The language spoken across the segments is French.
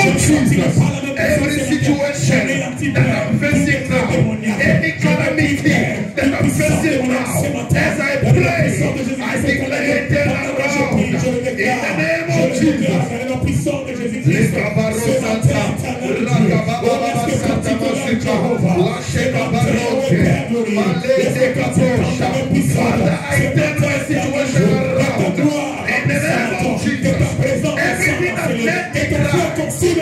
of Jesus, every situation that I'm facing now, any calamity that I'm facing now, as I pray, I declare it around. In the name of Jesus. Father, I turn my situation around. In the name of Jesus. Everything that led me down,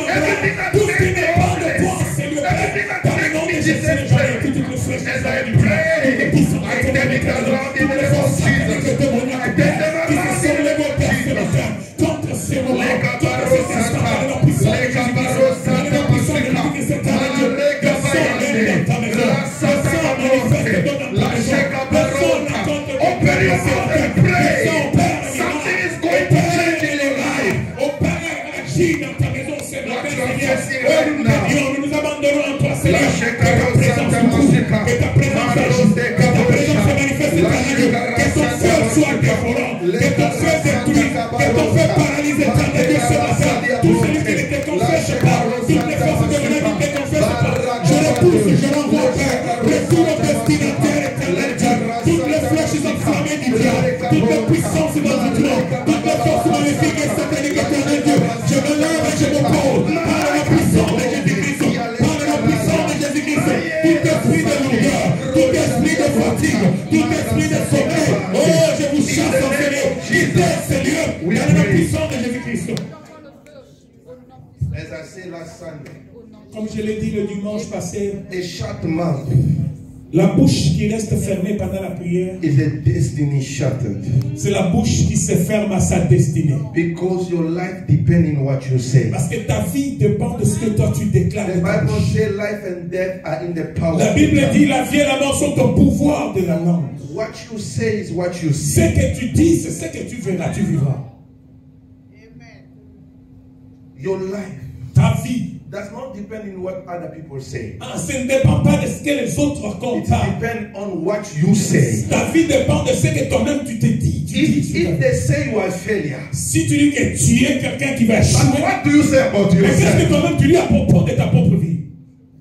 everything that made me hopeless, everything that made me distressed, as I pray, I turn it around in the name of Jesus. I turn them around in the name of Jesus. Open your mouth and pray. Something is going to change in your life. What you are facing right now. Toute la puissance dans le trône, toute la force magnifique et satanique éternel Dieu, je me lève et je me pose par la puissance de Jésus-Christ, par la puissance de Jésus-Christ, tout esprit de longueur, tout esprit de fatigue, tout esprit de sommeil, oh je vous chasse en Seigneur, quittez ces lieux, dans la puissance de Jésus-Christ. As I say last Sunday, comme je l'ai dit le dimanche passé, a shut mouth la bouche qui reste fermée pendant la prière, is a destiny shattered. C'est la bouche qui se ferme à sa destinée. Because your life depends on what you say. Parce que ta vie dépend de ce que toi tu déclares. The Bible says life and death are in the power. La Bible dit la vie et la mort sont au pouvoir de la langue. What you say is what you Ce see. que tu dis, c'est ce que tu verras, tu vivras. Amen. Your life Ta vie, does not depend on what other people say. ce ne dépend pas de ce que les autres It racontent. depends on what you say. Ta vie dépend de ce que toi-même tu te dis. If they say you are a failure, Si tu dis que tu es quelqu'un qui va but échouer, what do you say about mais qu'est-ce que yourself? toi-même tu dis à propos de ta propre vie?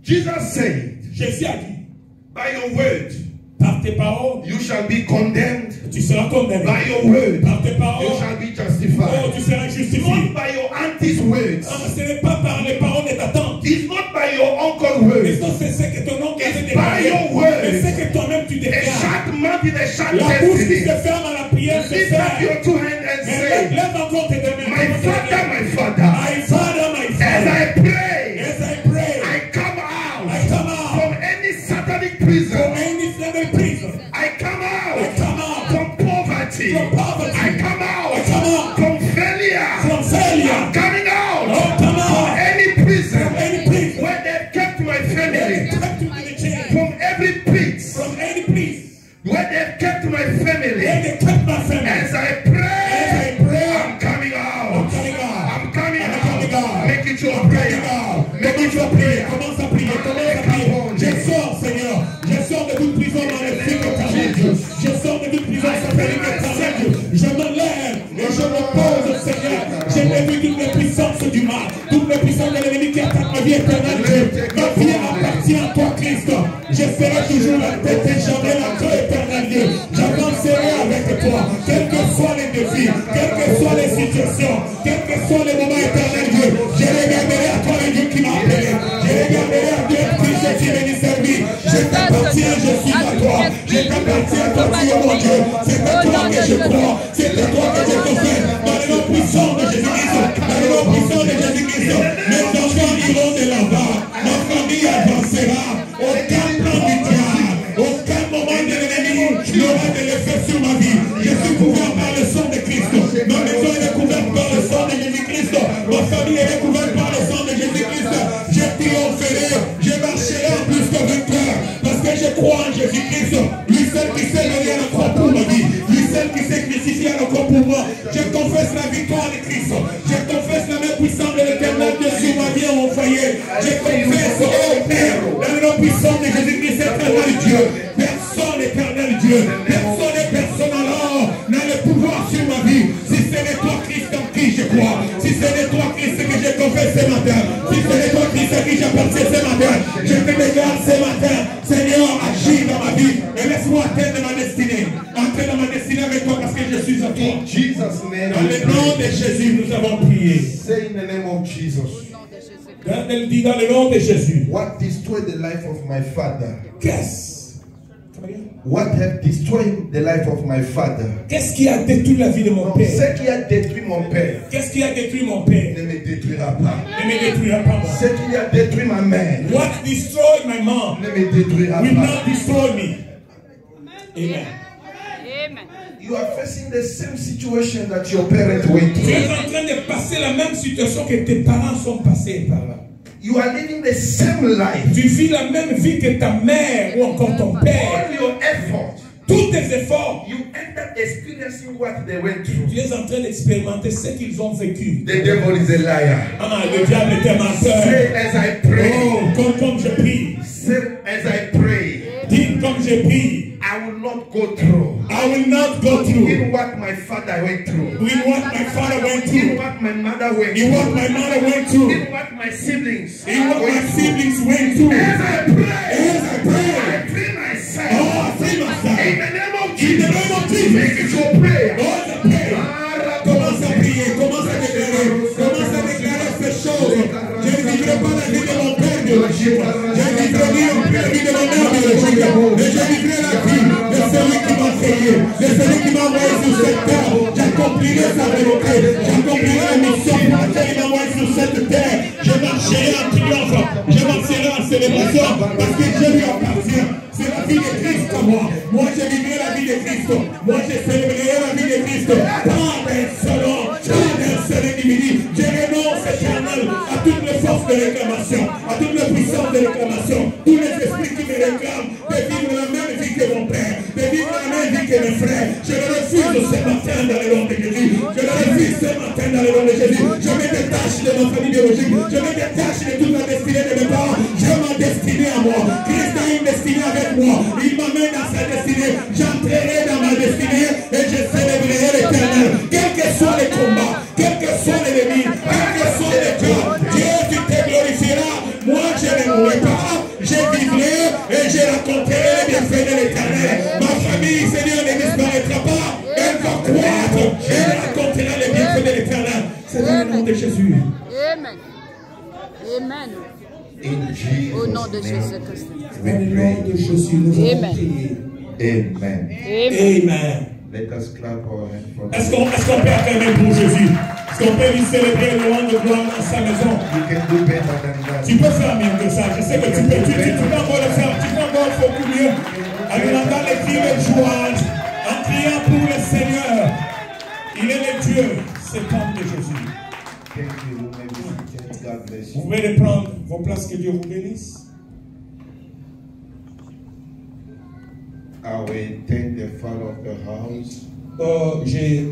Jesus said, Jésus a dit, by your word, par tes paroles, you shall be condemned. tu seras condamné. By your word, Par tes you paroles, shall be oh, justified. tu seras justifié. Not by your auntie's words. Ce n'est pas par les paroles de ta tante. It's not by your uncle's Mais words. ça, c'est ce que ton oncle It's avait by déclaré. your word. Mais c'est que toi-même tu A déclares. shut mouth is a shut La bouche qui destiny. se ferme à la prière se Lift up ferme. your two hands and Mais say, lève encore tes deux mains. my Father, my Father, My Father, my as Father. I pray, As I pray, I come out I come out from any satanic from prison. any seven prison. I come out I come out from poverty. from poverty. I come I come out out from failure. from failure. I'm coming out Oh, come from out any prison from any prison. where they've kept my family. Kept you in the chain. From every pit From any place where they've kept my where family. they kept my family. As I As I pray, pray, I'm coming out. I'm coming out. I'm coming I'm coming out. out. Make it your I'm coming prayer. out. Make it Commence à your prier. prayer. Commence à prier. Commence à prier. Je sors, Seigneur. Je sors de toute prison maléfique, éternel Dieu. Je sors de toute prison satanique, éternel Dieu. Je me lève et je me pose, Seigneur. J'ai détruit toutes les puissances du mal, toutes les puissances de l'ennemi qui attaquent ma vie, éternel Dieu. Ma vie appartient à toi, Christ. Je serai toujours la tête et jamais la queue, éternel Dieu. J'avancerai avec toi, quels que soient les défis, quelles que soient les situations, quels que soient les moments, éternel Dieu. Je regarderai à toi, le Dieu qui m'a appelé. Je regarderai à Dieu Christ qui est venu servir. Je t'appartiens, je suis à toi. Je t'appartiens, toi, tu es mon Dieu. C'est à toi que je crois. C'est à toi que je confesse. Dans le nom puissant de Jésus-Christ, dans le nom puissant de Jésus-Christ, mes enfants iront de là-bas. Ma famille avancera. Aucun plan du diable, aucun moment de l'ennemi n'aura de l'effet sur ma vie. Je suis couvert par le sang de Christ. Ma maison est couverte par le sang de Jésus-Christ. Ma famille est couverte par le sang de Jésus-Christ. Je triompherai, je marcherai en plus que vainqueur. Parce que je crois en Jésus-Christ. Lui seul qui s'est donné à la croix pour ma vie. Lui seul qui s'est crucifié à la croix pour moi. Je confesse la victoire de Christ. Je confesse la main puissante de l'Éternel Dieu sur ma vie et mon foyer. Je confesse, oh Père, dans le nom puissant de Jésus-Christ, éternel Dieu. Personne, éternel Dieu. Personne et personne alors n'a le pouvoir sur ma vie. Si ce n'est toi, Christ, en qui je crois. Si ce n'est toi, Christ, que je confesse ce matin. matin. Si c'est les toi Christ à qui j'appartiens ce matin, je te déclare ce matin, Seigneur, agis dans ma vie et laisse-moi atteindre ma destinée. Entrer dans ma destinée avec toi parce que je suis à toi. In Jesus' name. Dans le nom de Jésus, nous avons prié. Say in the name of Jesus. Elle dit dans le nom de Jésus. What destroyed the life of my father? What have destroyed the life of my father? Qu'est-ce qui a détruit la vie de mon père? Ce qui a détruit mon père. Qu'est-ce qui a détruit mon père? Ne me détruira pas. Ne me détruira pas moi. Ce qui a détruit ma mère. What destroyed my mom? Ne me détruira Will pas. not destroy me. Amen. Amen. You are facing the same situation that your parents went Tu through. es en train de passer la même situation que tes parents sont passés par là. You are living the same life. Tu vis la même vie que ta mère ou encore ton père. All your effort, Tous tes efforts, you end up experiencing what they went through. tu es en train d'expérimenter ce qu'ils ont vécu. The devil is a liar. Ah, le diable est un menteur. Say as I pray. Oh, comme je prie. Say as I pray. Dis comme je prie. I will not go through. I will not go through. In what my father went through. In what my father went In through. what my mother went In through. what my mother went through. In what my siblings In what my went through. siblings went through. As I pray. As I pray. I free myself. Oh, I free myself. In the name of In the Jesus. name of Jesus. Make it your prayer. Oh, I pray. Commence à prier, commence à déclarer ces choses. Je ne vivrai pas la vie de mon père biologique. Je ne vivrai plus la vie de ma mère biologique. Mais je vivrai la vie de celui qui m'a créé, de celui qui m'a envoyé sur cette terre. J'accomplirai sa volonté. J'accomplirai la mission pour laquelle il m'a envoyé sur cette terre. Je marcherai en triomphe. Je marcherai en célébration parce que Dieu lui appartient. C'est la vie de Christ à moi. Moi, je vivrai la vie de Christ. Moi, je célébrerai la vie de Christ. Pas d'un seul homme, pas d'un seul individu. Je renonce, éternel, à toutes les forces de réclamation, à toutes les puissances de réclamation, tous les esprits qui me réclament de vivre la même vie que mon père, de vivre la même vie que mes frères. Je le refuse ce matin dans le nom de Jésus. Je le refuse ce matin dans le nom de Jésus. Je me détache de ma famille biologique. Je me détache de toute la destinée de mes parents. J'ai ma destinée à moi. Christ a une destinée avec moi. Il m'amène dans sa destinée. J'entrerai dans ma destinée et je célébrerai l'éternel. Quels que soient les combats, quels que soient les ennemis, quels que soient les cas, Dieu, tu te glorifieras. Moi, je ne mourrai pas. Je vivrai et je raconterai les bienfaits de l'éternel. Ma famille, Seigneur, ne disparaîtra pas. Elle va croître. Elle racontera les bienfaits de l'éternel. C'est dans le nom de Jésus. Amen. Amen. In Jesus' Au nom de name, Jésus-Christ. we Dans le nom pray. de Jésus, nous allons Amen. prier. Amen. Amen. Amen. Let us clap our hands for Est-ce qu'on peut acclamer pour Jésus? Est-ce qu'on peut lui célébrer le roi de gloire dans sa maison? You can do better than that. Tu peux faire mieux que ça. Je sais que tu peux encore le faire. Tu peux encore faire beaucoup mieux. En entendant les cris de joie, en criant pour le Seigneur. Il est le Dieu. C'est le temps de Jésus. Thank you. You may be seated. God bless Vous you. pouvez prendre vos places. Que Dieu vous bénisse. I will thank the father of the house. J'ai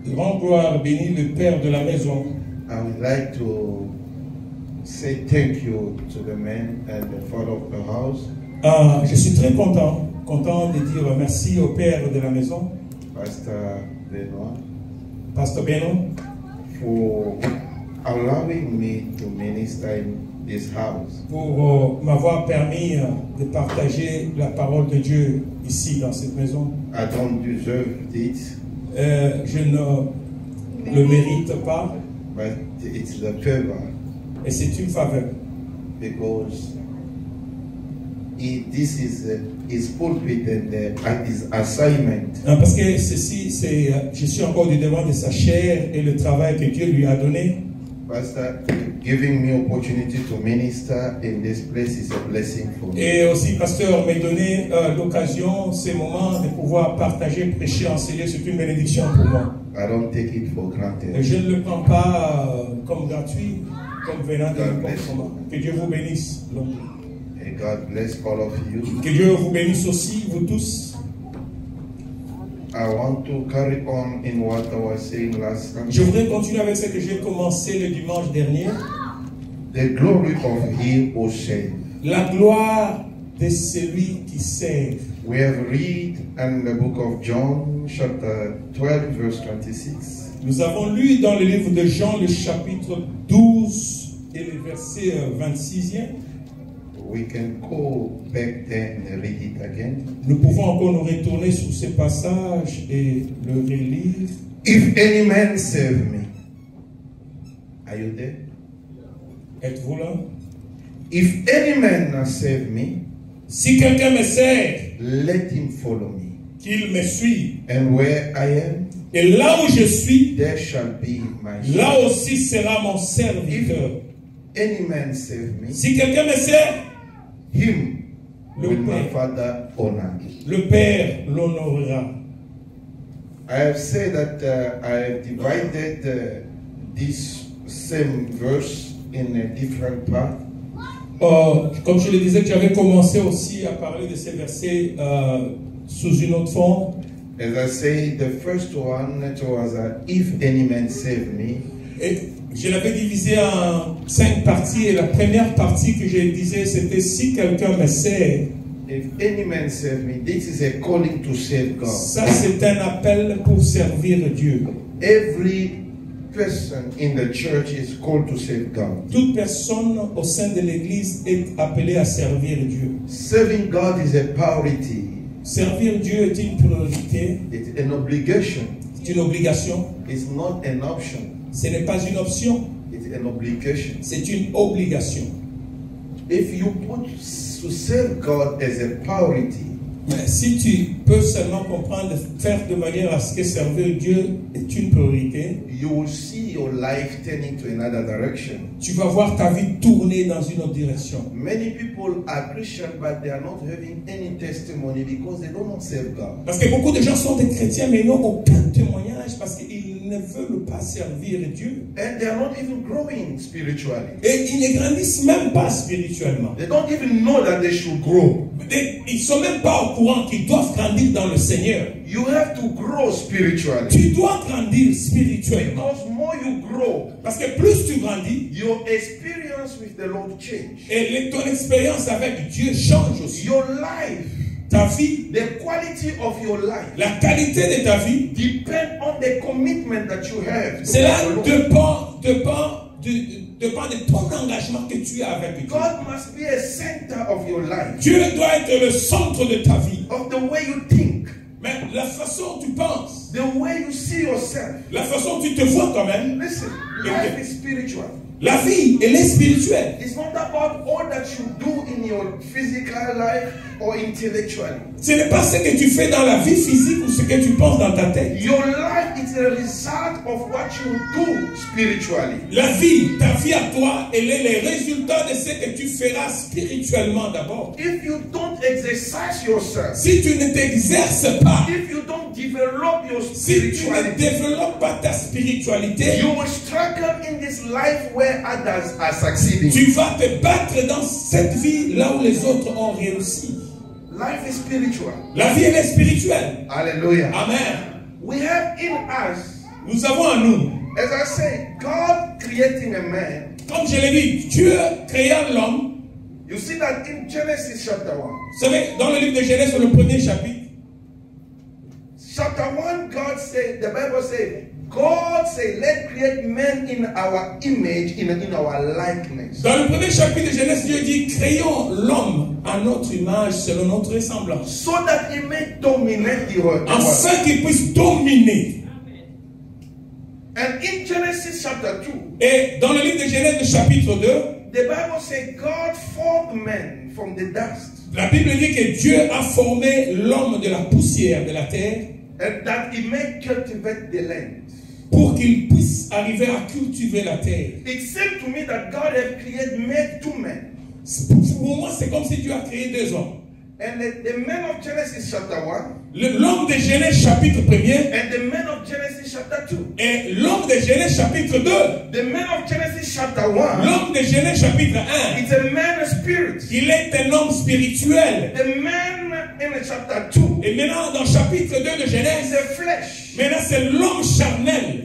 grand gloire béni le Père de la maison. I would like to say thank you to the man and the father of the house, Je suis très content de dire merci au Père de la maison, Pastor Benoit, Pasteur Beno, for allowing me to minister in this house. pour m'avoir permis de partager la parole de Dieu ici dans cette maison. I don't deserve it, Je ne le mérite pas but it's the favor et c'est une faveur because this is his pulpit and his assignment. parce que ceci, je suis encore du devant de sa chair et le travail que Dieu lui a donné. Pastor, giving me opportunity to minister in this place is a blessing for me. Et aussi, pasteur, me donner l'occasion, ces moments de pouvoir partager, prêcher, enseigner, c'est une bénédiction pour moi. I don't take it for Et granted. je ne le prends pas comme gratuit, comme venant de n'importe comment. Que Dieu vous bénisse. And God bless all of you. Que Dieu vous bénisse aussi, vous tous. I want to carry on in what I was saying last time. Je voudrais continuer avec ce que j'ai commencé le dimanche dernier. The glory of him who saved. La gloire de celui qui sert. We have read in the book of John, chapter 12, verse 26. Nous avons lu dans le livre de Jean le chapitre 12 et le verset 26e. We can go back there and read it again. Nous pouvons encore nous retourner sur ce passage et le relire. If any man serve me, are you there? Êtes-vous là? If any man serve me, Si quelqu'un me sert, let him follow me. qu'il me suive. And where I am, Et là où je suis, there shall be my là shepherd. aussi sera mon serviteur. Any man serve me, Si quelqu'un me sert, him Le will my Père. Father honor. le Père l'honorera. I have said that I have divided this same verse in a different part. Comme je le disais, que j'avais commencé aussi à parler de ces versets sous une autre forme. As I say, the first one it was if any man save me. Et je l'avais divisé en 5 parties. Et la première partie que je disais, c'était si quelqu'un me sert. If any man save me, this is a calling to save God. Ça, c'est un appel pour servir Dieu. Every person in the church is called to save God. Toute personne au sein de l'Église est appelée à servir Dieu. Serving God is a priority. Servir Dieu est une priorité, It's an obligation. c'est une obligation. It's not an option. Ce n'est pas une option, It's an obligation. c'est une obligation. If you put to serve God as a priority, Mais si tu peux seulement comprendre, faire de manière à ce que servir Dieu est une priorité, you will see your life turning to another direction. tu vas voir ta vie tourner dans une autre direction. Many people are Christian, but they are not having any testimony because they don't serve God. Parce que beaucoup de gens sont des chrétiens, mais n'ont aucun témoignage parce qu'ils ne veulent pas servir Dieu. And they are not even growing spiritually. Et ils ne grandissent même pas spirituellement. They don't even know that they should grow. Ils ne sont même pas au courant qu'ils doivent grandir dans le Seigneur. You have to grow spiritually. Tu dois grandir spirituellement. Because more you grow, Parce que plus tu grandis, your experience with the Lord change. et ton expérience avec Dieu change aussi. Your life, Ta vie, the quality of your life, la qualité de ta vie, depend on the commitment that you have. cela to the Lord. dépend de ton engagement que tu as avec Dieu. God must be a center of your life, Dieu doit être le centre de ta vie. of the way you think, Mais la façon dont tu penses, the way you see yourself. la façon dont tu te vois toi-même, Listen, life is spiritual. la vie, elle est spirituelle. It's not about all that you do in your physical life or intellectually. Ce n'est pas ce que tu fais dans la vie physique ou ce que tu penses dans ta tête. Your life is a result of what you do spiritually. La vie, ta vie à toi, elle est le résultat de ce que tu feras spirituellement d'abord. If you don't exercise yourself, Si tu ne t'exerces pas, if you don't develop your si tu ne spirituality, développes pas ta spiritualité, you will struggle in this life where others are succeeding. tu vas te battre dans cette vie là où les autres ont réussi. Life is spiritual. La vie, elle est spirituelle. Hallelujah. Amen. We have in us, Nous avons en nous, as I say, God creating a man. comme je l'ai dit, Dieu créa l'homme. You see that in Genesis chapter 1. Vous savez, dans le livre de Genèse, le premier chapitre, Chapter 1, God said, the Bible said, God said, let's create man in our image, in our likeness. dans le premier chapitre de Genèse, Dieu dit, créons l'homme à notre image, selon notre ressemblance, So that he may dominate the world. afin qu'il puisse dominer. And in Genesis chapter 2, Et dans le livre de Genèse, le chapitre 2, the Bible said God formed man from the dust, la Bible dit que Dieu a formé l'homme de la poussière de la terre and that he may cultivate the land. pour qu'il puisse arriver à cultiver la terre. It seemed to me that God had made two men. Pour moi, c'est comme si Dieu a créé deux hommes. And the man of Genesis chapter 1 L'homme de Genèse chapitre 1er and the man of Genesis chapter 2. et l'homme de Genèse chapitre 2. The man of Genesis chapter 1 L'homme de Genèse chapitre 1, is a man of spirit. il est un homme spirituel. The man in chapter 2 Et maintenant, dans le chapitre 2 de is Genèse, a flesh. maintenant c'est l'homme charnel.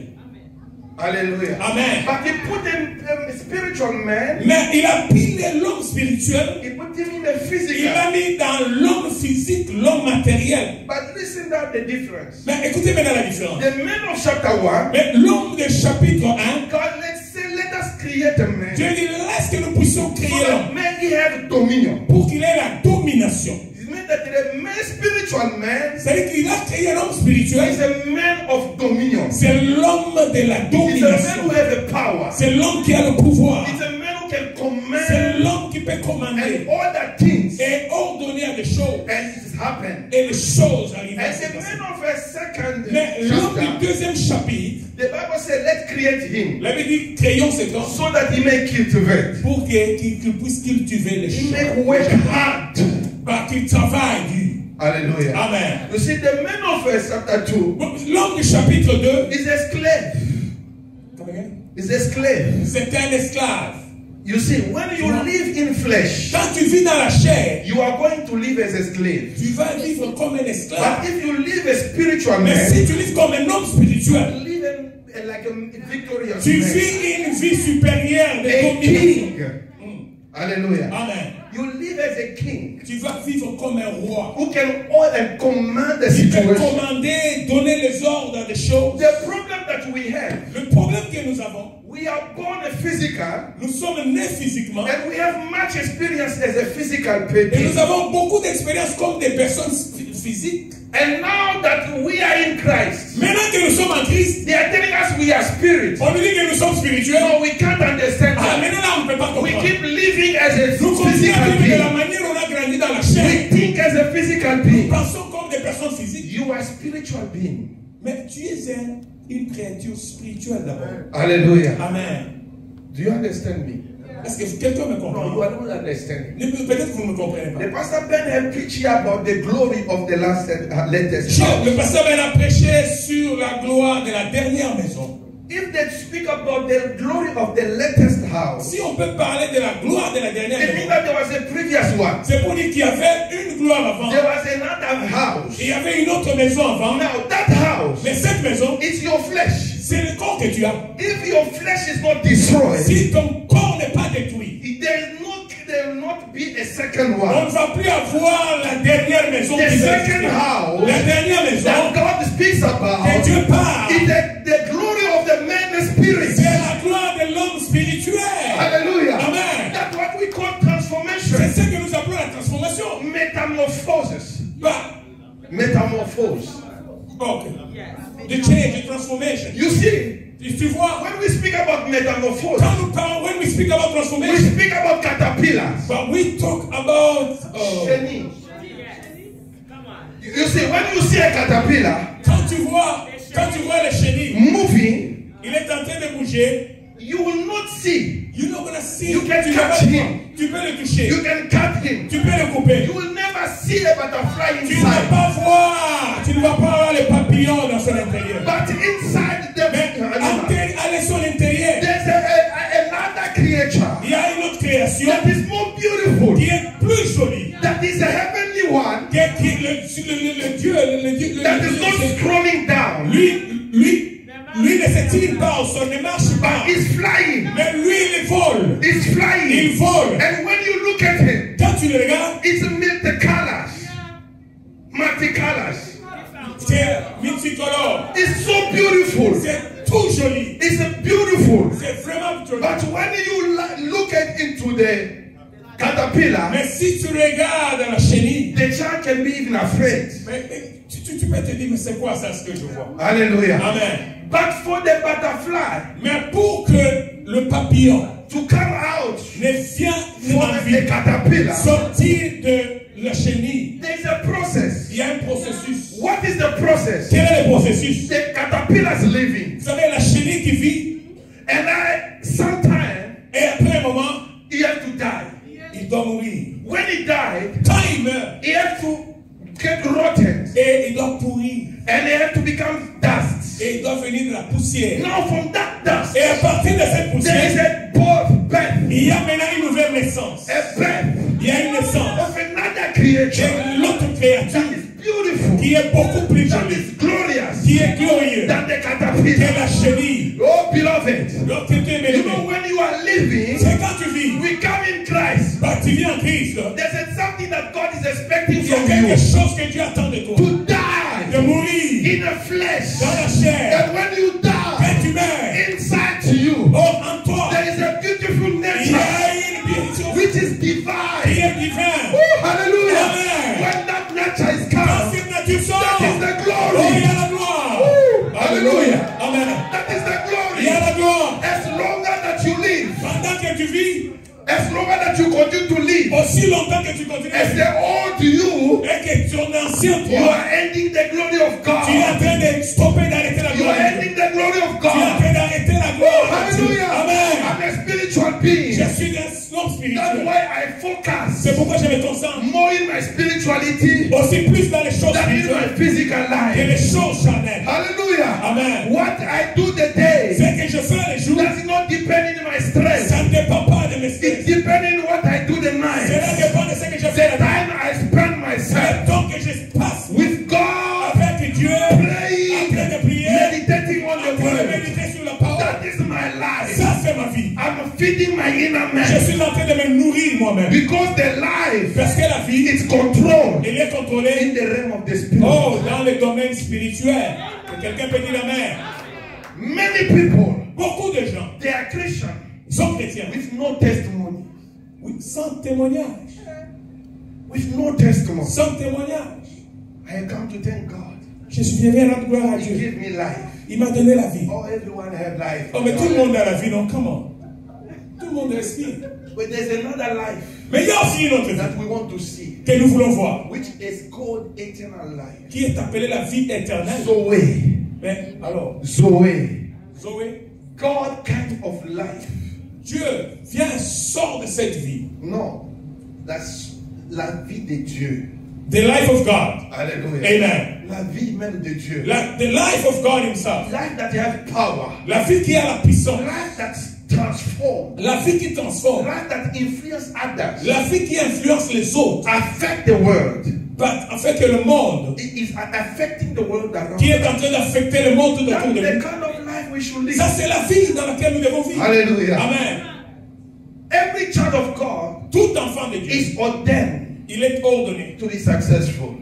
Hallelujah. Amen. But he put in a spiritual man, Mais il a pris l'homme spirituel, he put him in the il physical. l'a mis dans l'homme physique, l'homme matériel. But listen to the difference. Mais écoutez maintenant la différence. The man of chapter 1, Mais l'homme de chapitre 1, God, let's say, let us create a man Dieu dit, laisse que nous puissions so créer that l'homme man he have dominion. pour qu'il ait la domination. It means that the man, spiritual man, C'est-à-dire qu'il a créé l'homme spirituel. is a man of dominion. C'est l'homme de la It's a man domination. who has the power. C'est l'homme qui a le pouvoir. It's a man who can C'est command l'homme qui peut commander and order things, et ordonner à des choses. and it has happened. Et les choses arrivent à And se the passer. man of a second Mais l'homme du chapter, deuxième chapitre, the Bible says, let's create him la Bible dit, créons cet homme so that he may cultivate. pour qu'il puisse cultiver les He choses. may work hard. Bah, qu'il travaille dur. Hallelujah. Amen. You see, the man of chapter 2 L'homme du chapitre 2, is a slave. Is a slave. c'est un esclave. You see, when you live in flesh, Quand tu vis dans la chair, you are going to live as a slave. tu vas vivre comme un But esclave. if you live a spiritual Mais man, si tu vis comme un homme spirituel, you live like a victorious tu man, vis une vie supérieure de a domination. king. Hallelujah. Amen. You live as a king Tu vas vivre comme un roi. who can order and command the Tu peux situation. commander, donner les ordres des choses. The problem that we have, Le problème que nous avons, we are born physical, nous sommes nés physiquement and we have much experience as a physical et nous being. avons beaucoup d'expérience comme des personnes physiques. And now that we are in Christ, Maintenant que nous sommes en Christ, they are telling us we are spirit. on nous dit que nous sommes spirituels. No, we can't understand Ah, that. maintenant là, on ne peut pas We comprendre. keep living as a Nous continuons à physical vivre de la being. manière dont on a grandi dans la We chair. think as a physical Nous being. pensons comme des personnes physiques. You are spiritual being. Mais tu es une créature spirituelle d'abord. Hallelujah. Amen. Do you understand me? Est-ce que quelqu'un me No, you comprend? are not understanding. Peut-être que vous ne me comprenez pas. The pastor Ben had preached here about the glory of the latest Le house. pasteur Ben a prêché sur la gloire de la dernière maison. If they speak about the glory of the latest house, Si on peut parler de la gloire de la dernière it means maison, that there was a previous one. c'est pour dire qu'il y avait une gloire avant. There was another house. Et il y avait une autre maison avant. Now that house Mais cette maison, is your flesh. c'est le corps que tu as. If your flesh is not destroyed, Si ton corps n'est pas détruit, there will not be a second on one. ne va plus avoir la dernière maison The qui va second exister. house La dernière maison that God speaks que about Dieu parle, is the glory of the man's spirit. c'est la gloire de l'homme spirituel. Hallelujah. Amen. That's what we call C'est transformation. ce que nous appelons la transformation. Metamorphosis. Bah, Metamorphose. ok. The change, the transformation. You see, Tu vois, when we speak about metamorphosis, quand nous parlons, when we speak about we transformation, speak about caterpillars. but we talk about Chenille. You see, when you see a caterpillar quand tu vois les chenilles, moving, il est en train de bouger. you will not see. You're not gonna see. You can tu vas catch pas le him. voir. Tu peux le toucher. You can cut him. Tu peux le couper. You will never see a butterfly Tu ne vas inside. pas voir. Tu ne vas pas voir les papillons dans son intérieur. But inside Mais à son intérieur, there's another creature il y a une autre création that is more beautiful. qui est plus jolie. That is a heavenly one Qui est le Dieu, that is not scrolling down. lui ne se tire pas au sol, ne marche pas. But is flying. Mais lui, il vole. Is Il flying. vole. And when you look at him, Quand tu le regardes, it's multicolors. Multicolors. c'est multicolore. It's so beautiful. C'est tout joli. It's beautiful. C'est vraiment joli. But when you look into the caterpillar, Mais si tu regardes la chenille, the child can be even afraid. mais tu peux te dire, mais c'est quoi ça ce que je vois? Hallelujah. Amen. But for the butterfly Mais pour que le papillon to come out ne vienne from en the vie, caterpillar, sortir de la chenille, there's a process. il y a un processus. What is the process? Quel est le processus? The caterpillar is living. Vous savez, la chenille qui vit, And sometime et après un moment, he has to die. il doit mourir. When he died, Quand il meurt, he has to get rotten. et il doit pourrir, And he has to become dust. et il doit venir de la poussière. Now from that dust, Et à partir de cette there is poussière, a birth. il y a maintenant une nouvelle naissance. A birth Il y a une naissance. of another creature Et l'autre créature that is beautiful, qui est beaucoup plus that jolie, is glorious qui est glorieuse, than the que caterpillar. la chenille. Oh, beloved, Donc, tu t'es you know mêlé. when you are living, C'est quand tu vis, we come in Christ. bah, tu vis en Christ. There's something that God is expecting Il y a from quelque you chose que Dieu attend de toi. to De die mourir in the flesh. dans la chair. And when you die, Quand tu meurs, inside to you, oh, en toi, there is a which is qui divine. est divin. Oh, hallelujah. Amen. When that nature is Quand come, cette nature that sort, is the oh, il glory. y a la gloire. Woo. Hallelujah. Amen. That is the Il glory. y a la gloire. As longer that you live, Pendant que tu vis, as longer that you continue to live, aussi longtemps que tu continues à as vivre, the old you, et que ton ancien you toi, are ending the glory of tu es en God. train de stopper, d'arrêter la You gloire are de Dieu. ending the glory of Tu es en God. train d'arrêter la gloire de Dieu. Hallelujah. Amen. I'm a spiritual being. Je suis un homme That's spirituel. why I focus C'est pourquoi je me concentre more in my spirituality aussi plus dans les choses than in my spirituelles physical que life. les choses charnelles. Hallelujah. Amen. What I do the day Ce que je fais les jours, does not depend on my stress. ça ne dépend pas de mes stress. It depends on what I do the Cela night. dépend de ce que je The fais la nuit. time I spend Le myself temps que je passe with God, avec Dieu, en praying, train de prier, meditating on en the train de word. méditer sur la parole. That is my life. Ça, c'est ma vie. I'm feeding my inner Je man suis en train de me nourrir moi-même. because the life Parce que la vie, is controlled elle est contrôlée, in the realm of the spirit. oh, dans le domaine spirituel. Et quelqu'un peut dire amen. Many people, Beaucoup de gens they are Christian sont chrétiens. with no testimony. Oui, sans témoignage. With no testimony. Sans témoignage. I come to thank God. Je suis venu rendre gloire à He Dieu. gave me life. Il m'a donné la vie. Oh, everyone have life. Oh, mais tout le monde a la vie, non? Comment? Tout le monde respire. But there's another life Mais il y a aussi une autre vie that we want to see, que nous voulons voir, which is called eternal life. qui est appelée la vie éternelle. Zoe. Mais alors, Zoe. Zoé, God kind of life. Dieu vient, sort de cette vie. No. That's la vie de Dieu. The life of God. Hallelujah. Amen. La vie même de Dieu. The life of God himself. Life that has power. La vie qui a la puissance. Life that transforms. La vie qui transforme. Life that influences others. La vie qui influence les autres. Affect the world. En fait que le monde It is affecting the world around qui est us. en train d'affecter le monde tout That's autour de the nous. kind of life we should live. Ça, c'est la vie dans laquelle nous devons vivre. Hallelujah. Amen. Every child of God Tout enfant de Dieu, is ordained il est ordonné to be successful.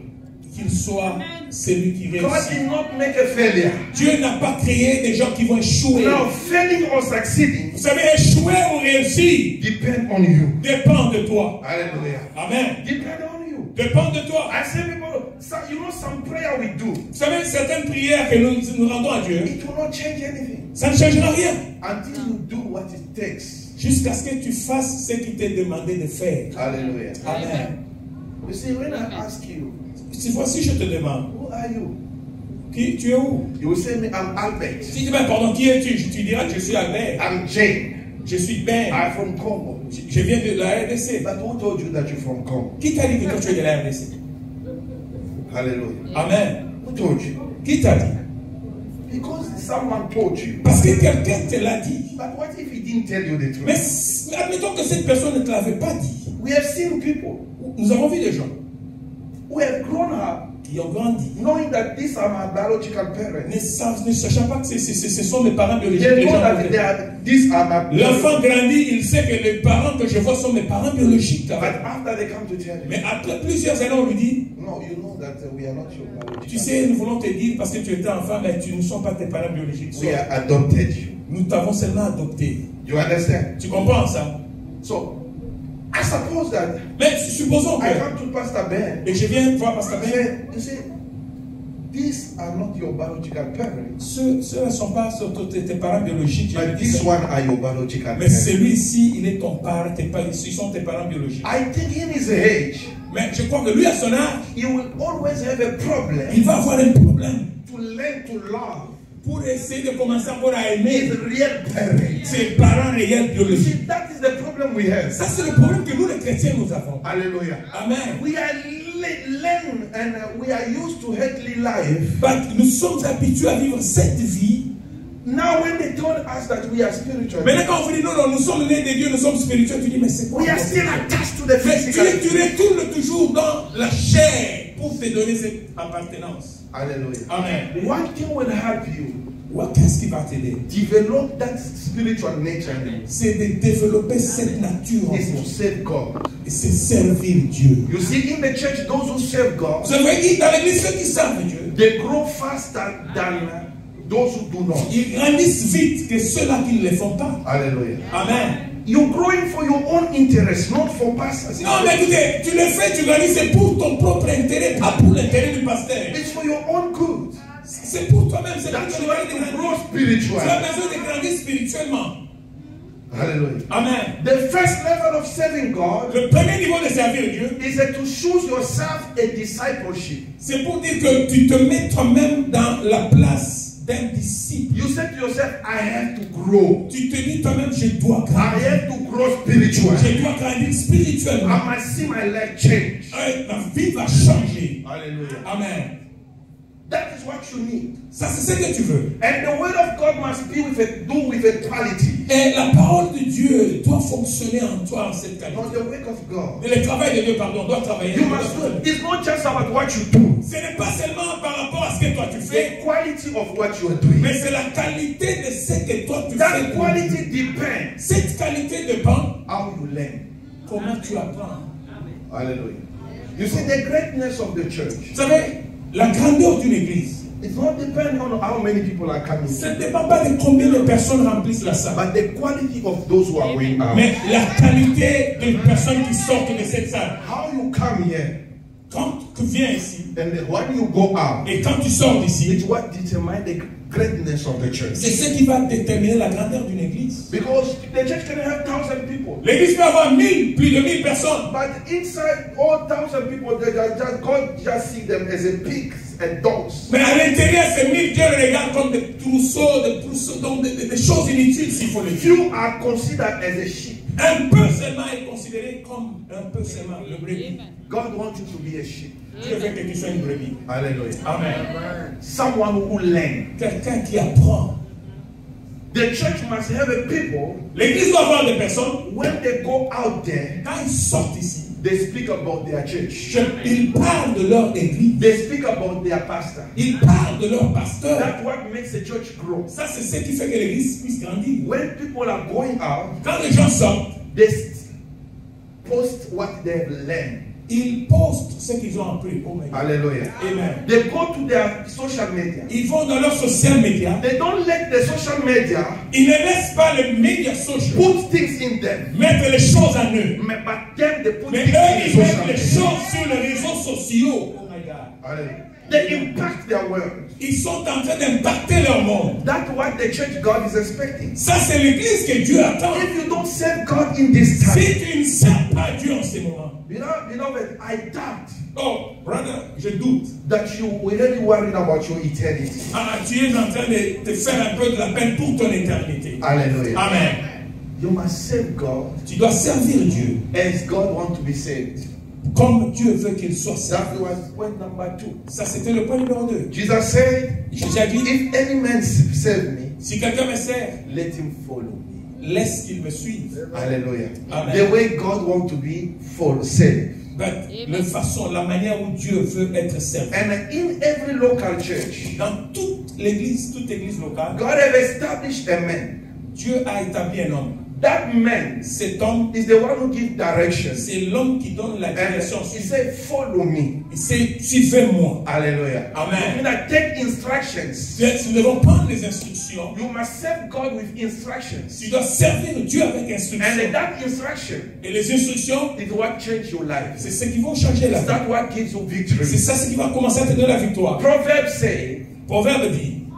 qu'il soit celui qui God réussit. did not make a failure. Dieu n'a pas créé des gens qui vont échouer. Now, failing or succeeding Vous savez, échouer ou réussir depend on you. dépend de toi. Hallelujah. Amen. Depend on you. Dépend de toi. I say people, you know some prayer we do, Vous savez, certaines prières que nous rendons à Dieu, it will not change anything ça ne changera rien. until you do what it takes. Jusqu'à ce que tu fasses ce qui t'est demandé de faire. Hallelujah. Amen. You see, when I ask you, Si voici, je te demande, who are you? tu es où? You will say me, I'm Albert. Si tu dis, ben, pardon, qui es-tu? Tu diras, je suis Albert. I'm Jane. Je suis Ben. I'm from Congo. Je viens de la RDC. But who told you that you're from Congo? Qui t'a dit que toi tu es de la RDC? Hallelujah. Amen. Who told you? Qui t'a dit? Because someone told you. Parce que quelqu'un te l'a dit. But what if he didn't tell you the truth? Mais admettons que cette personne ne te l'avait pas dit. We have seen people Nous avons vu des gens who have grown up qui ont grandi, knowing that these are my biological parents. ne sachant pas que ce sont mes parents biologiques. They Les know gens that these are my L'enfant grandit, il sait que les parents que je vois sont mes parents biologiques. But after they come to tell you, Mais après plusieurs années, on lui dit, no, you know that we are not your biological. tu sais, nous voulons te dire parce que tu étais enfant, mais tu ne sommes pas tes parents biologiques. We are adopted you. Nous t'avons seulement adopté. You understand? Tu comprends ça? So, I suppose that Mais supposons que, I come to Pastor Ben. et je viens voir Pasteur Ben, You see, these are not your biological parents, ceux ne sont pas tes parents biologiques. but this one are your biological Mais parents. celui-ci, il est ton père, ils sont tes parents biologiques. I think in his age, Mais je crois que lui, à son âge, he will always have a problem il va avoir un problème to learn to love pour essayer de commencer encore à aimer his real parents. ses parents réels You biologiques. see, that is the problem we have. Ça, c'est le problème que nous, les chrétiens, nous avons. Hallelujah. Amen. We are learn and we are used to earthly life. But nous sommes habitués à vivre cette vie. Now, when they told us that we are spiritual, Maintenant, quand on vous dit non, non, nous sommes nés de Dieu, nous sommes spirituels, tu dis, mais c'est quoi? we are still attached to the Mais physical. tu retournes toujours dans la chair pour te donner cette appartenance. Hallelujah. Amen. One thing will help you Qu'est-ce qui va t'aider? develop that spiritual nature in you C'est de développer cette nature en is to toi. serve God. Et c'est servir Dieu. You see, in the church, those who serve God, Vous savez, dans l'église, ceux qui servent Dieu, they grow faster than those who do not. ils grandissent vite que ceux-là qui ne le font pas. Hallelujah. Amen. You're growing for your own interest, not for pastors. Non, mais écoutez, tu le fais, tu grandis, c'est pour ton propre intérêt, pas pour l'intérêt du pasteur. It's for your own good. C'est pour toi-même, c'est pour That's ton why intérêt de you grow grandir. Tu as spiritually. besoin de grandir spirituellement. Hallelujah. Amen. The first level of serving God Le premier niveau de servir Dieu, is to choose yourself a discipleship. c'est pour dire que tu te mets toi-même dans la place d'un disciple. You say to yourself, I have to grow. Tu te dis toi-même, je dois I grandir. have to grow spiritually. Je dois grandir spirituellement. I must see my life change. Ma vie va changer. Hallelujah. Amen. That is what you need. Ça, c'est ce que tu veux. And the word of God must be do with a quality. Et la parole de Dieu doit fonctionner en toi en cette qualité. Not the work of God. Mais le travail de Dieu, pardon, doit travailler. You must do it. It's not just about what you do. Ce n'est pas seulement par rapport à ce que toi tu fais, The quality of what you are doing. mais c'est la qualité de ce que toi tu That fais. quality depends Cette qualité dépend how you learn. comment tu apprends. Hallelujah. You see the greatness of the church. Vous savez, la grandeur d'une église, It's not depending on how many people are coming, ça ne dépend pas de combien de personnes remplissent la salle, but the quality of those who are going out. mais la qualité des personnes qui sortent de cette salle. How you come here Quand tu viens ici and then when you go out, et quand tu sors d'ici, it's what determines the greatness of the church. c'est ce qui va déterminer la grandeur d'une église. Because the church can have 1,000 people, L'église peut avoir plus de 1000 personnes. but inside all 1,000 people, God just see them as a pigs and dogs. Mais à l'intérieur, ces 1000, Dieu les regarde comme des trousseaux, donc des choses inutiles, s'il faut le dire. Few are considered as a sheep. Un peu seulement est considéré comme un peu seulement le brebis. God wants you to be a sheep. Dieu veut que tu sois une brebis. Hallelujah. Amen. Someone who learns. Quelqu'un qui apprend. The church must have a people, L'église doit avoir des personnes, when they go out there, quand ils sortent ici, they speak about their church. ils parlent de leur église. They speak about their pastor. Ils parlent de leur pasteur. That's what makes the church grow. Ça, c'est ce qui fait que l'église puisse grandir. When people are going out, Quand les gens sortent, they post what they've learned. ils postent ce qu'ils ont appris. Oh my God. Hallelujah. Amen. They go to their social media. Ils vont dans leurs social media. They don't let the social media Ils ne laissent pas les médias sociaux put things in them. mettre les choses en eux. But then they put Mais things eux, in ils the mettent social les media. choses sur les réseaux sociaux. Oh my God. Hallelujah. They impact their world. Ils sont en train d'impacter leur monde. That's what the church God is expecting. Ça, c'est l'église que Dieu attend. If you don't serve God in this time, Si tu ne sers pas Dieu en ce moment, beloved, I doubt oh, brother, je doute. that you really worried about your eternity. Ah, tu es en train de te faire un peu de la peine pour ton éternité. Hallelujah. Amen. You must serve God Tu dois servir Dieu as God wants to be saved. comme Dieu veut qu'il soit servi. That was point number 2. Ça, c'était le point numéro 2. Jesus said, Jésus a dit, if any man serve me, si quelqu'un me sert, let him follow me. laisse qu'il me suive. Hallelujah. Amen. The way God wants to be saved. But la manière où Dieu veut être servi. And in every local church, Dans toute église locale, God has established a man. Dieu a établi un homme. That man Cet homme, is the one who gives direction. c'est l'homme qui donne la And direction. he said, follow me. C'est suivez-moi. Hallelujah. Amen. You mean, take instructions. Nous devons prendre les instructions. You must serve God with instructions. Tu dois servir Dieu avec instructions. And that instruction Et les instructions, is what changes your life. c'est ce qui vont changer la vie. That's what gives you victory. C'est ça ce qui va commencer à te donner la victoire. Proverbs say Proverbe dit,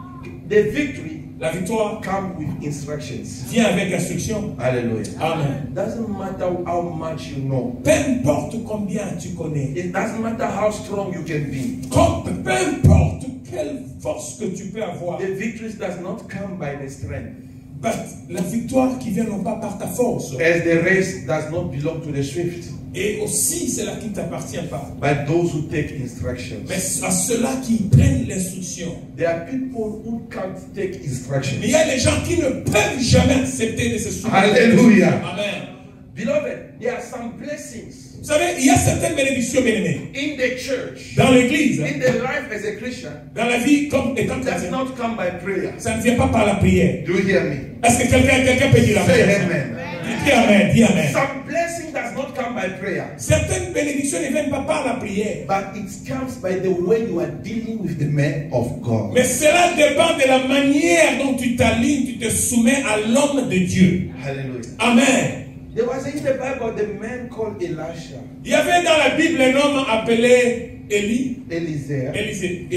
the victory la victoire comes with instructions. vient avec instruction. Hallelujah. Amen. Doesn't matter how much you know. Peu importe combien tu connais, It doesn't matter how strong you can be. peu importe quelle force que tu peux avoir, The victories does not come by the strength. but la victoire qui vient non pas par ta force, As the race does not belong to the swift, et aussi c'est là qui ne t'appartient pas, but those who take instructions. mais à ceux-là qui prennent l'instruction. There are people who can't take instructions. Mais il y a des gens qui ne peuvent jamais accepter de se soumettre. Hallelujah. Amen. Beloved, there are some blessings Vous savez, il y a certaines bénédictions, bien-aimés, in the church, dans l'église, in the life as a Christian, dans la vie comme étant does chrétien. not come by prayer. Ça ne vient pas par la prière. Do you hear me? Est-ce que quelqu'un peut dire Say amen? amen. Dis amen, dis amen. Some blessing does not come by by prayer. Certaines bénédictions ne viennent pas par la prière. But it comes by the way you are dealing with the man of God. Mais cela dépend de la manière dont tu t'alignes, tu te soumets à l'homme de Dieu. Hallelujah. Amen. There was in the Bible the man called Elisha. Il y avait dans la Bible un homme appelé Élisée. Élisée,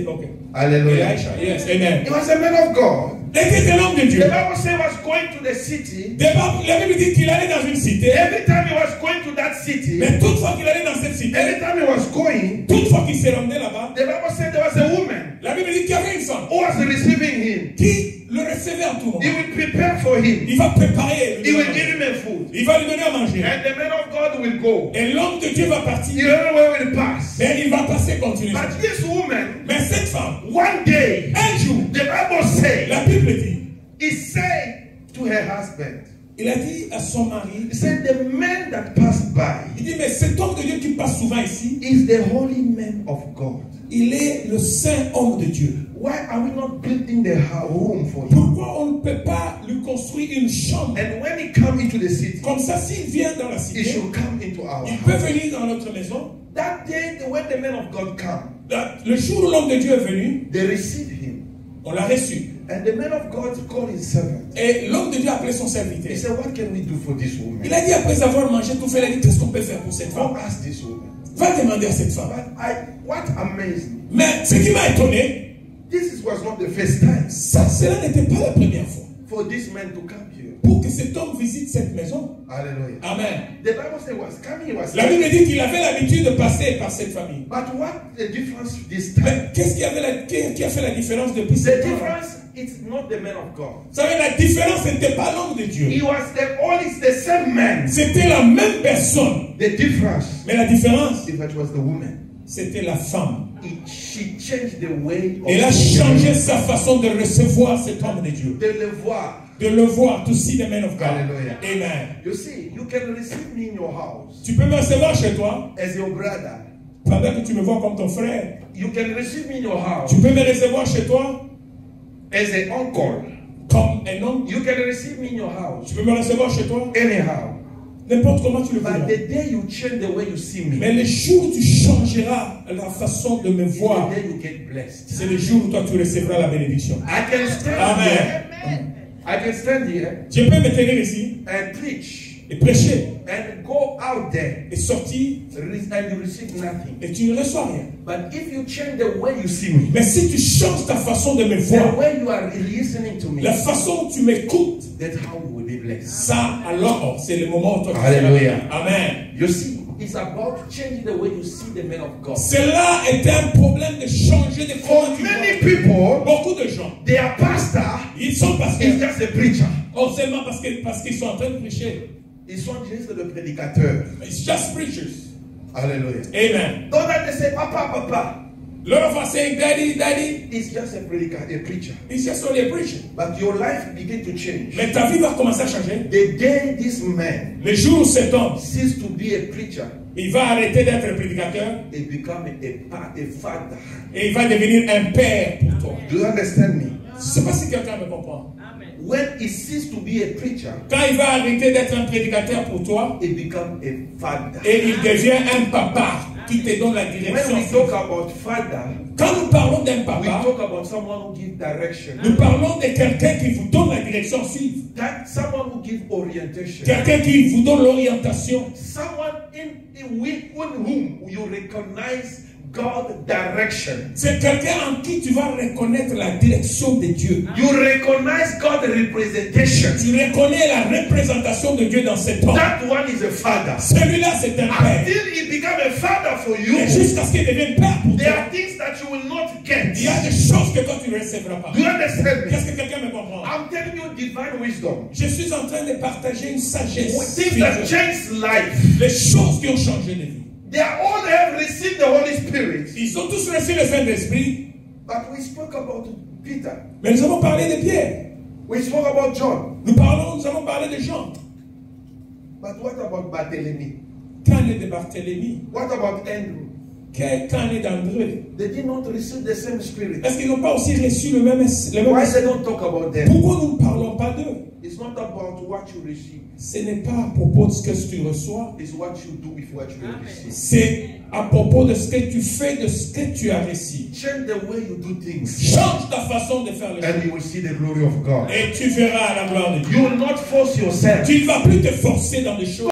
ok. Hallelujah. Elisha, yes, amen. He was a man of God. C'était un homme de Dieu. The Bible says he was going to the city. La Bible dit qu'il allait dans une cité. Every time he was going to that city, Mais toute fois qu'il allait dans cette cité, every time he was going, toute fois qu'il s'est rendait là-bas, the Bible said there was a woman la Bible dit qu'il y avait une femme who was receiving him. qui le recevait en tout moment. He will prepare for him. Il va préparer. He will give him a food. Il va lui donner à manger. And the man of God will go. Et l'homme de Dieu va You partir. don't know where will pass. Mais il va passer continuellement. But this woman, Mais cette femme, one day, un jour, the Bible says, la Bible dit, he said to her husband, il a dit à son mari, he said, the man that passed by il dit, mais cet homme de Dieu qui passe souvent ici, is the holy man of God. il est le saint homme de Dieu. Why are we not building the room for him? Pourquoi on ne peut pas lui construire une chambre? And when he come into the city, Comme ça, s'il vient dans la he cité, should come into our il peut house. venir dans notre maison. That day, when the man of God come, Le jour où l'homme de Dieu est venu, they received him. on l'a reçu. And the man of God called his servant. Et l'homme de Dieu a appelé son He serviteur. said, what can we do for this woman? Il a dit, après avoir mangé tout fait, il a dit, qu'est-ce qu'on peut faire pour cette Go femme? ask this woman. Va demander à cette femme. But what amazed me, Mais ce qui m'a étonné, was not the first time cela n'était pas la première fois. for this man to come here. Pour que cet homme visite cette maison. Hallelujah. Amen. The Bible says he was coming, he was La Bible dit qu'il avait l'habitude de passer par cette famille. But what the difference this time? Mais qu'est-ce qui a fait la différence depuis The cette temps? difference is not the man of God. Vous savez, la différence n'était pas l'homme de Dieu. He was always the same man. C'était la même personne. The difference, Mais la différence, if it was the woman, c'était la femme. she changed the way of Elle a changé sa façon de recevoir cet homme de Dieu. de le voir. De le voir, to see the man of God. Hallelujah. Amen. You see, you can receive me in your house Tu peux me recevoir chez toi as your brother. pendant que tu me vois comme ton frère. You can receive me in your house Tu peux me recevoir chez toi as an uncle. comme un homme. You can receive me in your house Tu peux me recevoir chez toi anyhow. n'importe comment tu le But voudras. the day you change the way you see me, Mais le jour où tu changeras la façon de me is voir, the day you get blessed. c'est le jour où toi tu recevras la bénédiction. I can stand Amen. here. I can stand here Je peux me tenir ici and preach et prêcher and go out there et sortir and you receive nothing. et tu ne reçois rien. But if you change the way you see me, Mais si tu changes ta façon de me the voir, way you are listening to me, la façon dont tu m'écoutes, that's how you will be blessed. ça alors c'est le moment où toi tu Alléluia. seras. Amen. You see, it's about changing the way you see the man of God. Cela est un problème de changer de For comment tu many vois. people, Beaucoup de gens, their pastor ils sont is pasteurs, just a preacher. non seulement parce qu'ils sont en train de prêcher. Ils sont juste le prédicateur. It's just preachers. Hallelujah. Amen. Don't let them say, Papa, Papa. A lot of us saying, Daddy, Daddy. It's just a preacher. It's just only a preacher. But your life begin to change. Mais ta vie va commencer à changer. The day this man Le jour où cet homme, cease to be a preacher, il va arrêter d'être un prédicateur he become a father. et il va devenir un père pour toi. Do you understand me? Je ne sais pas si quelqu'un me comprend. When he cease to be a preacher, Quand il va arrêter d'être un prédicateur pour toi he become a father. et il devient un papa qui te donne la When direction. we talk about father, Quand nous parlons d'un we papa, talk about someone who gives direction. nous parlons de quelqu'un qui vous donne la direction suivre. That someone who gives orientation. Quelqu'un qui vous donne l'orientation. Someone in whom you recognize God's direction. C'est quelqu'un en qui tu vas reconnaître la direction de Dieu. You recognize God's representation. Tu reconnais la représentation de Dieu dans cet homme. That one is a father. Celui-là, c'est un père. Until he become a father for you, Et jusqu'à ce qu'il devienne père pour there toi, are things that you will not get. il y a des choses que toi tu ne recevras pas. Do you understand me? Qu'est-ce que quelqu'un me comprend? I'm telling you divine wisdom. Je suis en train de partager une sagesse. Things that spirituelle. change life. Les choses qui ont changé de vie. They all have received the Holy Spirit. Ils ont tous reçu le Saint-Esprit. But we spoke about Peter. Mais nous avons parlé de Pierre. We spoke about John. Nous avons parlé de Jean. But what about Barthélemy? Qu'en est de Barthélemy? What about Andrew? Quel Cain d'André? They did not receive the same spirit. Est-ce qu'ils n'ont pas aussi reçu le même Why esprit? they don't talk about them? Pourquoi nous ne parlons pas d'eux? It's not about what you receive. Ce n'est pas à propos de ce que tu reçois. It's what you do with what you receive. C'est à propos de ce que tu fais, de ce que tu as reçu. Change the way you do things, Change ta façon de faire les and choses. you will see the glory of God. Et tu verras la gloire de Dieu. You will not force yourself. Tu ne vas plus te forcer dans des choses.